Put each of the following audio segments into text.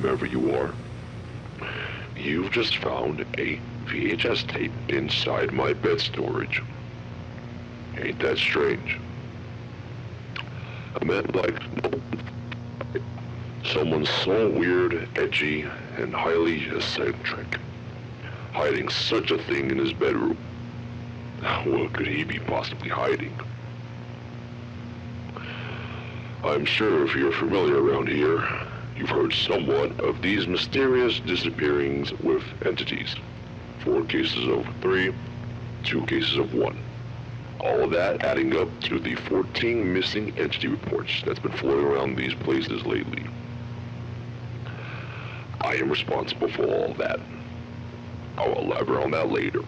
whomever you are. You've just found a VHS tape inside my bed storage. Ain't that strange? I meant like someone so weird, edgy, and highly eccentric, hiding such a thing in his bedroom. What could he be possibly hiding? I'm sure if you're familiar around here, you've heard somewhat of these mysterious disappearings with entities. 4 cases of 3, 2 cases of 1. All of that adding up to the 14 missing entity reports that's been floating around these places lately. I am responsible for all of that. I'll elaborate on that later.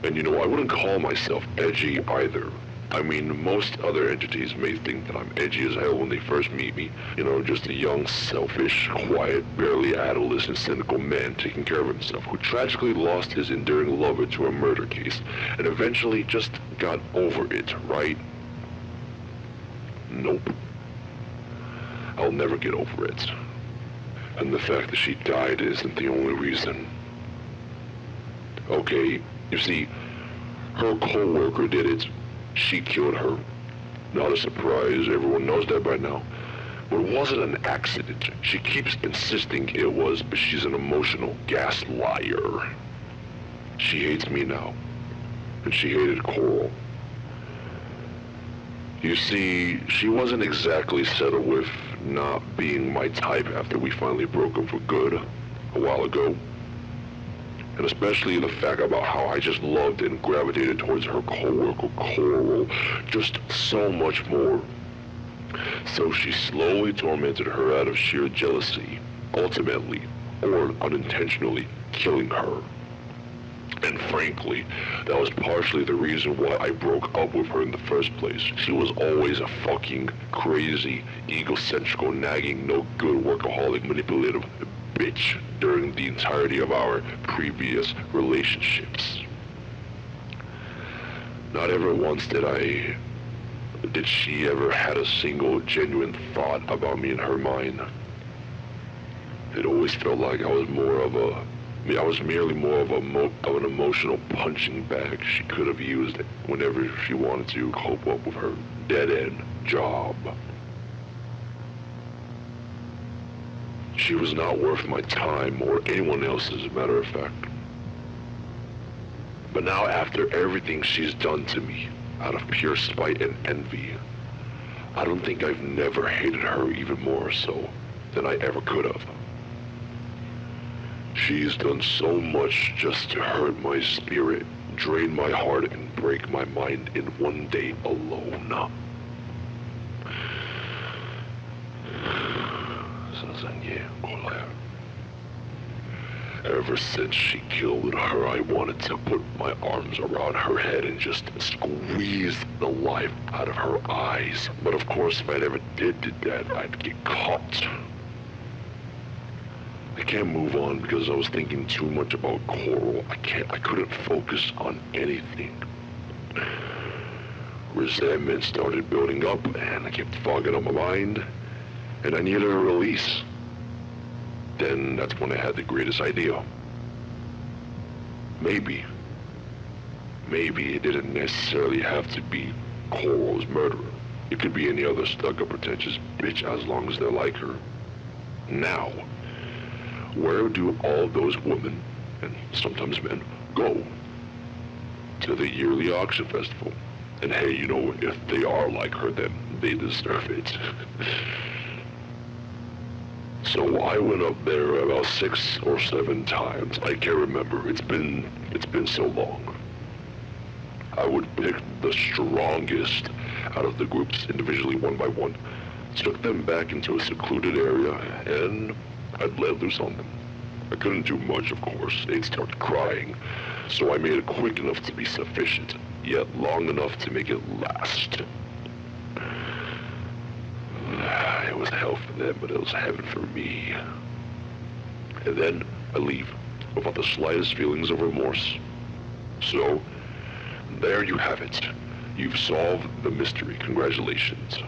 And you know, I wouldn't call myself edgy either. I mean, most other entities may think that I'm edgy as hell when they first meet me. You know, just a young, selfish, quiet, barely adolescent, cynical man taking care of himself who tragically lost his enduring lover to a murder case and eventually just got over it, right? Nope. I'll never get over it. And the fact that she died isn't the only reason. Okay, you see, her co-worker did it. She killed her. Not a surprise, everyone knows that by now. But it wasn't an accident. She keeps insisting it was, but she's an emotional gas liar. She hates me now. And she hated Coral. You see, she wasn't exactly settled with not being my type after we finally broke up for good a while ago. And especially the fact about how I just loved and gravitated towards her co-worker Coral just so much more. So she slowly tormented her out of sheer jealousy, ultimately, or unintentionally, killing her. And frankly, that was partially the reason why I broke up with her in the first place. She was always a fucking crazy, egocentric, nagging, no good, workaholic, manipulative bitch during the entirety of our previous relationships. Not ever once did she ever had a single genuine thought about me in her mind. It always felt like I was merely more of an emotional punching bag she could have used whenever she wanted to cope up with her dead-end job. She was not worth my time or anyone else's, as a matter of fact. But now, after everything she's done to me, out of pure spite and envy, I don't think I've never hated her even more so than I ever could have. She's done so much just to hurt my spirit, drain my heart, and break my mind in one day alone. Ever since she killed her, I wanted to put my arms around her head and just squeeze the life out of her eyes. But of course, if I ever did that, I'd get caught. I can't move on because I was thinking too much about Coral. I couldn't focus on anything. Resentment started building up, and I kept fogging up my mind, and I needed a release. Then that's when I had the greatest idea. Maybe it didn't necessarily have to be Coral's murderer. It could be any other stuck-up pretentious bitch as long as they're like her. Now, where do all those women, and sometimes men, go? To the yearly auction festival. And hey, you know, if they are like her, then they deserve it. So I went up there about 6 or 7 times. I can't remember. It's been so long. I would pick the strongest out of the groups individually, one by one, took them back into a secluded area, and I'd let loose on them. I couldn't do much, of course. They'd start crying, so I made it quick enough to be sufficient, yet long enough to make it last. It was hell for them, but it was heaven for me. And then I leave, without the slightest feelings of remorse. So, there you have it. You've solved the mystery. Congratulations.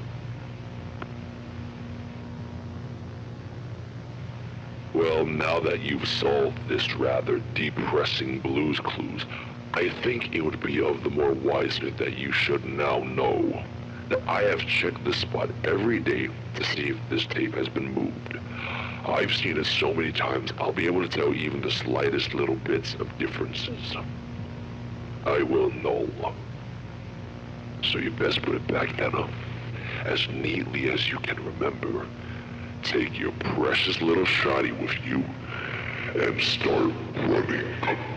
Well, now that you've solved this rather depressing Blue's Clues, I think it would be of the more wiser that you should now know that I have checked this spot every day to see if this tape has been moved. I've seen it so many times, I'll be able to tell even the slightest little bits of differences. I will know. So you best put it back, Anna, as neatly as you can remember. Take your precious little shotty with you and start running.